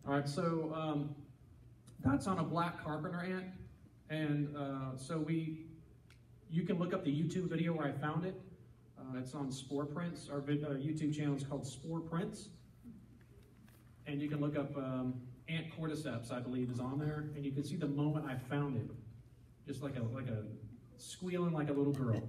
All right, so that's on a black carpenter ant, and you can look up the YouTube video where I found it. It's on Spore Prints. Our YouTube channel is called Spore Prints, and you can look up ant cordyceps, I believe, is on there, and you can see the moment I found it, just like a squealing like a little girl.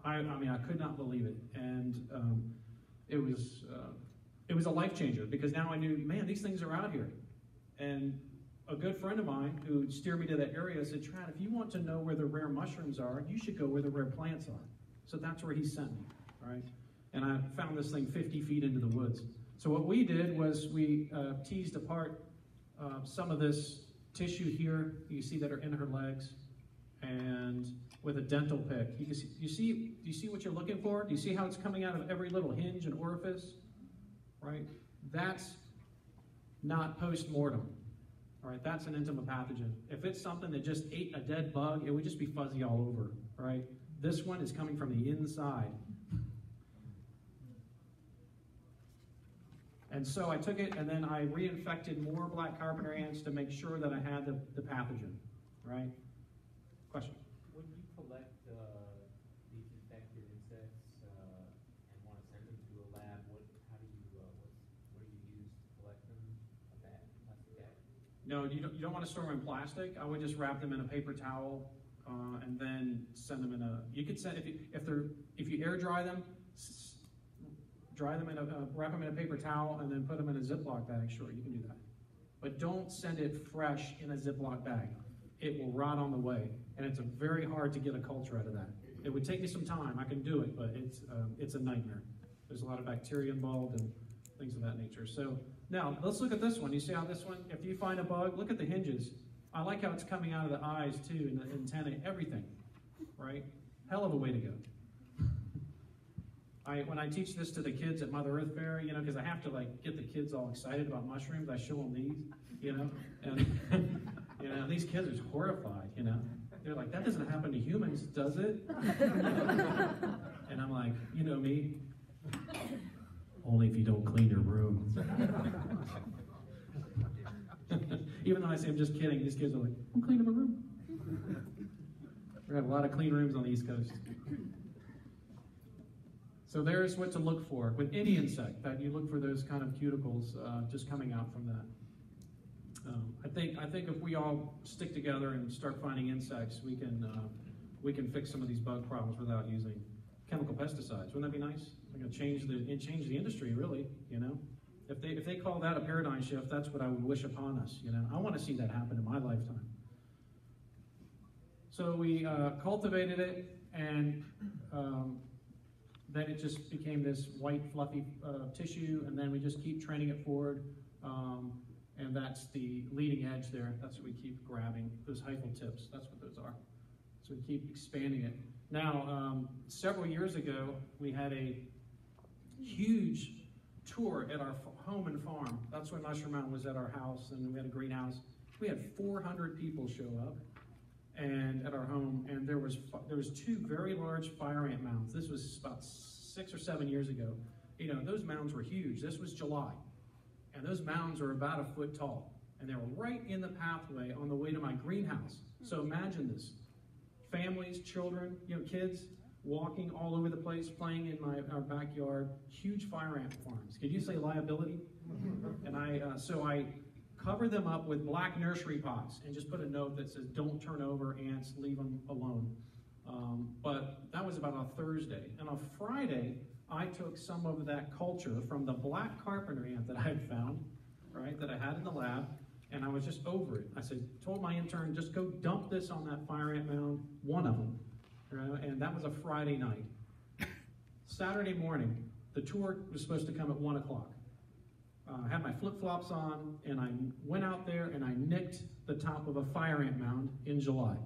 I mean, I could not believe it, and it was a life changer, because now I knew, man, these things are out here. And a good friend of mine who steered me to that area said, Trad, if you want to know where the rare mushrooms are, you should go where the rare plants are. So that's where he sent me, right? And I found this thing 50 feet into the woods. So what we did was we teased apart some of this tissue here, you see that are in her legs, and with a dental pick. Do you see what you're looking for? Do you see how it's coming out of every little hinge and orifice? Right? That's not post-mortem. All right, that's an entomopathogen. If it's something that just ate a dead bug, it would just be fuzzy all over, right? This one is coming from the inside. And so I took it and then I reinfected more black carpenter ants to make sure that I had the pathogen, right? Question? When you collect these infected insects and want to send them to a lab, what do you use to collect them? A bag, plastic bag? No, you don't want to store them in plastic. I would just wrap them in a paper towel and then send them in a. You could send if you air dry them, wrap them in a paper towel and then put them in a Ziploc bag. Sure, you can do that, but don't send it fresh in a Ziploc bag. It will rot on the way, and it's very hard to get a culture out of that. It would take me some time. I can do it, but it's a nightmare. There's a lot of bacteria involved and things of that nature. So now let's look at this one. You see how this one, if you find a bug, look at the hinges. I like how it's coming out of the eyes too, and the antennae, everything, right? Hell of a way to go. When I teach this to the kids at Mother Earth Fair, you know, because I have to get the kids all excited about mushrooms, I show them these, you know, and you know, these kids are horrified, you know. They're like, that doesn't happen to humans, does it? And I'm like, you know me, only if you don't clean your room. Even though I say I'm just kidding, these kids are like, I'm cleaning my room. We have a lot of clean rooms on the East Coast. So there's what to look for with any insect, that you look for those kind of cuticles just coming out from that. I think if we all stick together and start finding insects, we can fix some of these bug problems without using chemical pesticides. Wouldn't that be nice? It's going to change the industry, really. You know, if they call that a paradigm shift, that's what I would wish upon us. You know, I want to see that happen in my lifetime. So we cultivated it, and then it just became this white, fluffy tissue, and then we just keep training it forward. And that's the leading edge there. That's what we keep grabbing, those hyphal tips. That's what those are. So we keep expanding it. Now, several years ago, we had a huge tour at our home and farm. That's when Mushroom Mountain was at our house, and we had a greenhouse. We had 400 people show up and at our home, and there was two very large fire ant mounds. This was about 6 or 7 years ago. You know, those mounds were huge. This was July. And those mounds are about a foot tall. And they were right in the pathway on the way to my greenhouse. So imagine this. Families, children, you know, kids walking all over the place, playing in our backyard. Huge fire ant farms. Could you say liability? And so I covered them up with black nursery pots and just put a note that says, don't turn over ants, leave them alone. But that was about a Thursday. And on Friday, I took some of that culture from the black carpenter ant that I had found, right, that I had in the lab, and I was just over it. I told my intern, just go dump this on that fire ant mound, one of them, and that was a Friday night. Saturday morning, the tour was supposed to come at 1 o'clock. I had my flip-flops on, and I went out there and I nicked the top of a fire ant mound in July.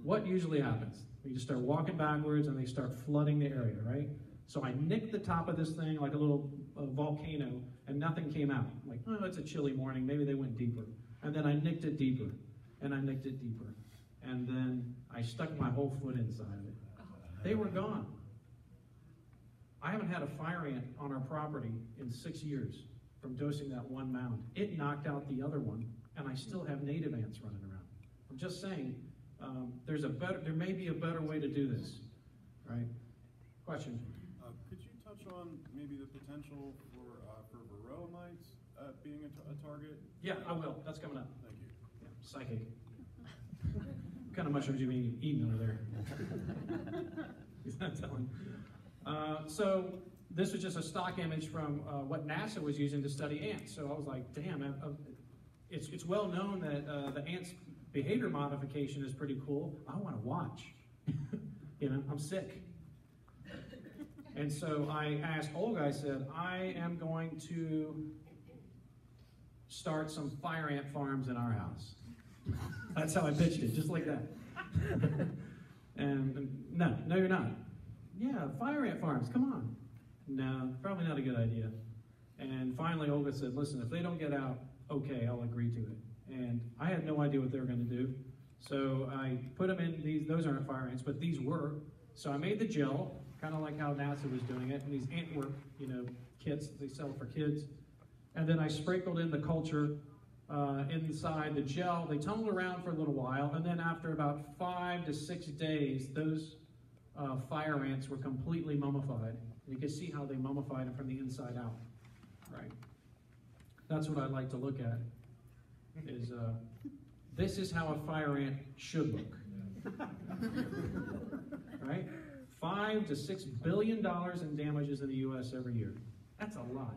What usually happens? You just start walking backwards and they start flooding the area, right? So I nicked the top of this thing like a little volcano, and nothing came out. I'm like, oh, it's a chilly morning, maybe they went deeper. And then I nicked it deeper, and I nicked it deeper. And then I stuck my whole foot inside of it. They were gone. I haven't had a fire ant on our property in 6 years. from dosing that one mound. It knocked out the other one, and I still have native ants running around. I'm just saying, there may be a better way to do this, right? Question? Could you touch on maybe the potential for varroa mites being a target? Yeah, I will. That's coming up. Thank you. Yeah, psychic. What kind of mushrooms you been eating over there? He's not telling. So this was just a stock image from what NASA was using to study ants. So I was like, damn, it's well known that the ants' behavior modification is pretty cool. I want to watch. You know, I'm sick. And so I asked Olga, I said, I am going to start some fire ant farms in our house. That's how I pitched it, just like that. And no, you're not. Yeah, fire ant farms, come on. No, probably not a good idea. And finally Olga said, listen, if they don't get out, okay, I'll agree to it. And I had no idea what they were going to do. So I put them in these, those aren't fire ants, but these were. So I made the gel, kind of like how NASA was doing it, and these antwork, kits that they sell for kids. And then I sprinkled in the culture inside the gel. They tumbled around for a little while, and then after about 5 to 6 days, those fire ants were completely mummified. You can see how they mummified them from the inside out, right? That's what I'd like to look at, is this is how a fire ant should look, right? $5 to $6 billion in damages in the U.S. every year. That's a lot.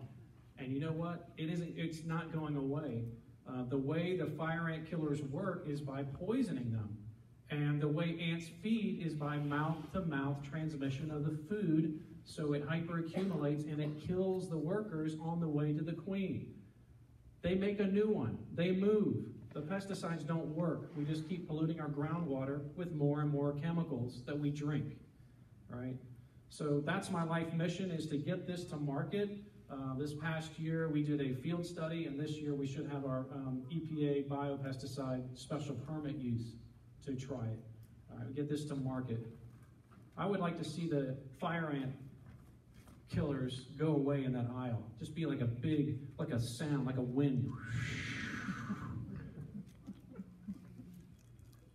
And you know what? It's not going away. The way the fire ant killers work is by poisoning them. And the way ants feed is by mouth-to-mouth transmission of the food, so it hyperaccumulates and it kills the workers on the way to the queen. They make a new one. They move. The pesticides don't work. We just keep polluting our groundwater with more and more chemicals that we drink, right? So that's my life mission, is to get this to market. This past year we did a field study, and this year we should have our EPA biopesticide special permit use to try it. Get this to market. I would like to see the fire ant killers go away in that aisle. Just be like a sound, like a wind.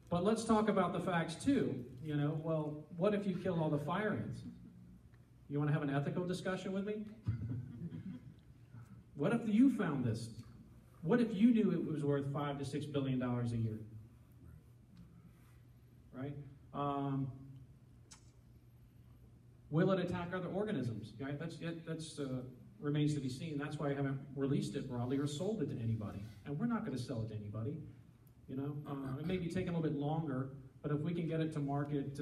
But let's talk about the facts too. Well, what if you kill all the fire ants? You want to have an ethical discussion with me? What if you found this? What if you knew it was worth $5 to $6 billion a year? Right? Will it attack other organisms? Right? That's remains to be seen. That's why I haven't released it broadly or sold it to anybody. And we're not going to sell it to anybody. It may be taking a little bit longer, but if we can get it to market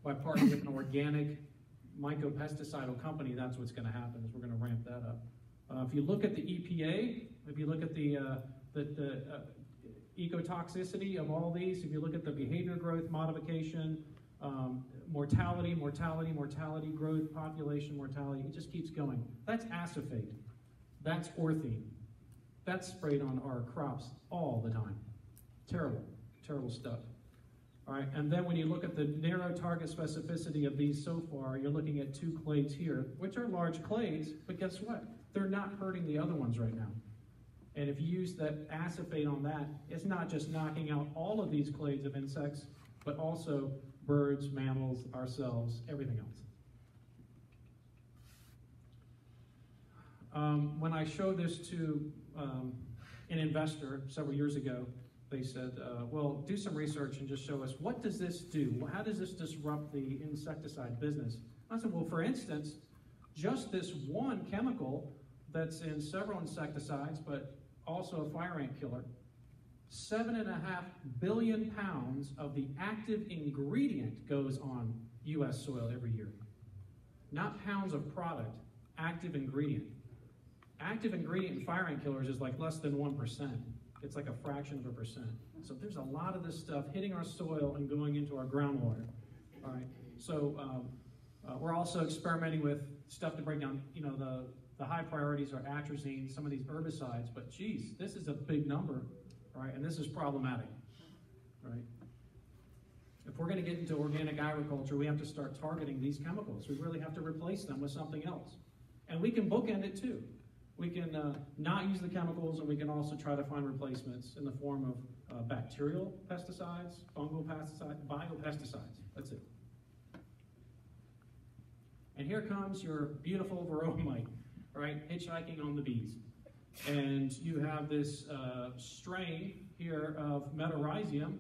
by partnering with an organic mycopesticidal company, that's what's going to happen, is we're going to ramp that up. If you look at the EPA, if you look at the ecotoxicity of all these, if you look at the behavior growth modification, mortality, growth, population mortality, it just keeps going. That's acephate. That's orthene. That's sprayed on our crops all the time. Terrible, terrible stuff. All right, and then when you look at the narrow target specificity of these so far, you're looking at 2 clades here, which are large clades, but guess what? They're not hurting the other ones right now. And if you use that acephate on that, it's not just knocking out all of these clades of insects, but also birds, mammals, ourselves, everything else. When I showed this to an investor several years ago, they said, well, do some research and just show us, what does this do? How does this disrupt the insecticide business? I said, well, for instance, just this one chemical that's in several insecticides, but also a fire ant killer, 7.5 billion pounds of the active ingredient goes on U.S. soil every year. Not pounds of product, active ingredient. Active ingredient in fire ant killers is like less than 1%. It's like a fraction of a percent. So there's a lot of this stuff hitting our soil and going into our groundwater. All right. So we're also experimenting with stuff to break down. The high priorities are atrazine, some of these herbicides. But geez, this is a big number, right? And this is problematic, right? If we're going to get into organic agriculture, we have to start targeting these chemicals. We really have to replace them with something else. And we can bookend it too. We can not use the chemicals, and we can also try to find replacements in the form of bacterial pesticides, fungal pesticides, biopesticides. That's it. And here comes your beautiful varroa mite, right, hitchhiking on the bees. And you have this strain here of Metarhizium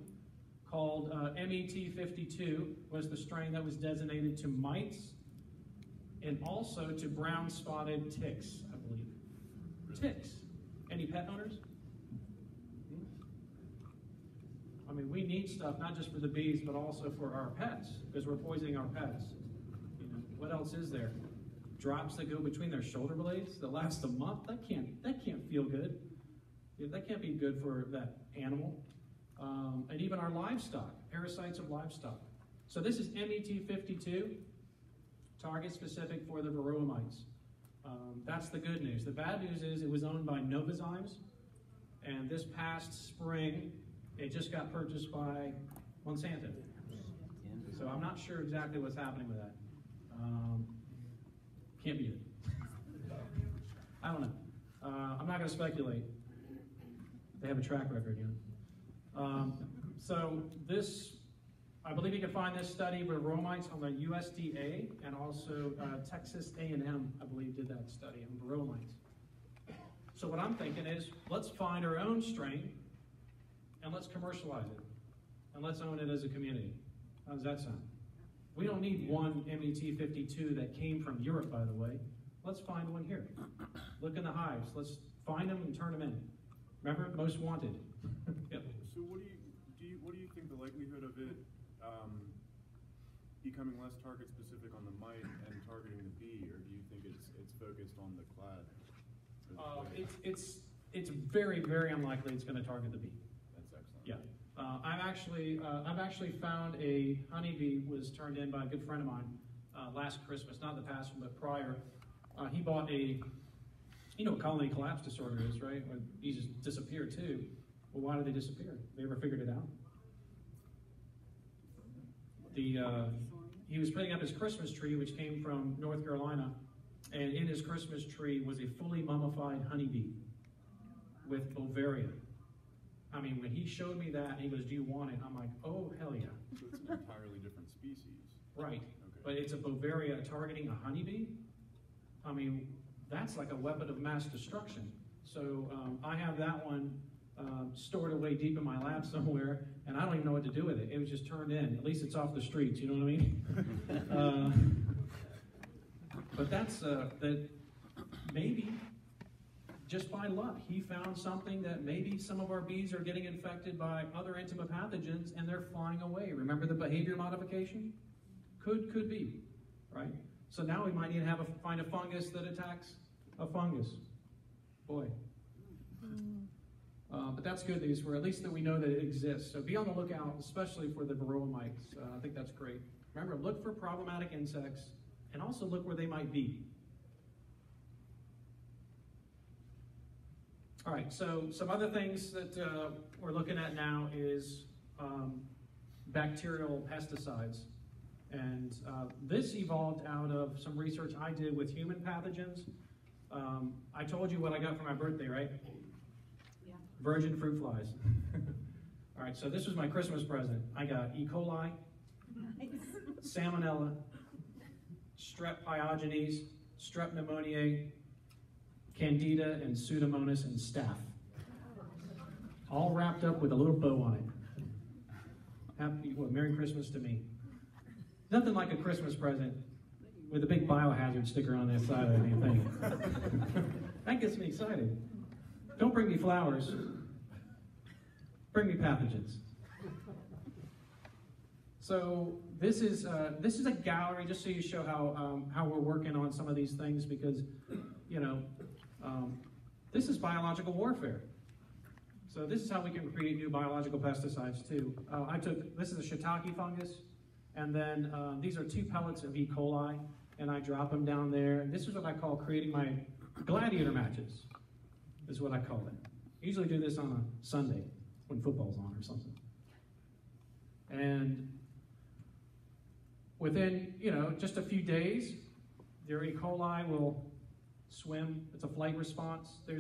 called MET52, was the strain that was designated to mites and also to brown spotted ticks, I believe. Ticks. Any pet owners? I mean, we need stuff not just for the bees, but also for our pets, because we're poisoning our pets. You know, what else is there? Drops that go between their shoulder blades that last a month. That can't feel good. Yeah, that can't be good for that animal. And even our livestock, parasites of livestock. So this is MET52, target specific for the varroa mites. That's the good news. The bad news is it was owned by Novozymes, and this past spring, it just got purchased by Monsanto. So I'm not sure exactly what's happening with that. Can't be it. I don't know. I'm not going to speculate. They have a track record, So this, I believe you can find this study with varroa mites on the USDA, and also Texas A&M, I believe, did that study on varroa mites. So what I'm thinking is, let's find our own strain, and let's commercialize it, and let's own it as a community. How does that sound? We don't need one MET52 that came from Europe, by the way. Let's find one here. Look in the hives. Let's find them and turn them in. Remember, most wanted. Yep. So what do you think the likelihood of it becoming less target specific on the mite and targeting the bee, or do you think it's focused on the clad? It's very, very unlikely it's going to target the bee. That's excellent. Yeah. I've actually found a honeybee was turned in by a good friend of mine last Christmas, not the past one, but prior. He bought you know what colony collapse disorder is, right? Where bees just disappear too. Well, why do they disappear? They ever figured it out? He was putting up his Christmas tree, which came from North Carolina, and in his Christmas tree was a fully mummified honeybee with Bovaria. I mean, when he showed me that, he goes, "Do you want it?" I'm like, "Oh, hell yeah." So it's an entirely different species. Right. Okay. But it's a Bovaria targeting a honeybee. I mean, that's like a weapon of mass destruction. So I have that one stored away deep in my lab somewhere, and I don't even know what to do with it. It was just turned in. At least it's off the streets, you know what I mean? But that's, that maybe, just by luck, he found something that maybe some of our bees are getting infected by other entomopathogens and they're flying away. Remember the behavior modification? Could be, right? So now we might need to find a fungus that attacks a fungus. Boy. But that's good news, for at least that we know that it exists. So be on the lookout, especially for the varroa mites. I think that's great. Remember, look for problematic insects, and also look where they might be. All right, so some other things that we're looking at now is bacterial pesticides. And this evolved out of some research I did with human pathogens. I told you what I got for my birthday, right? Yeah. Virgin fruit flies. All right, so this was my Christmas present. I got E. coli, Nice. Salmonella, Strep pyogenes, Strep pneumoniae, Candida, and Pseudomonas and staph. All wrapped up with a little bow on it. Merry Christmas to me. Nothing like a Christmas present with a big biohazard sticker on the side of the damn thing. That gets me excited. Don't bring me flowers. Bring me pathogens. So this is a gallery just so you show how we're working on some of these things, because this is biological warfare. So this is how we can create new biological pesticides too. This is a shiitake fungus. And then these are 2 pellets of E. coli, and I drop them down there. And this is what I call creating my gladiator matches, is what I call it. I usually do this on a Sunday when football's on or something. And within, just a few days, your E. coli will swim. It's a flight response. There's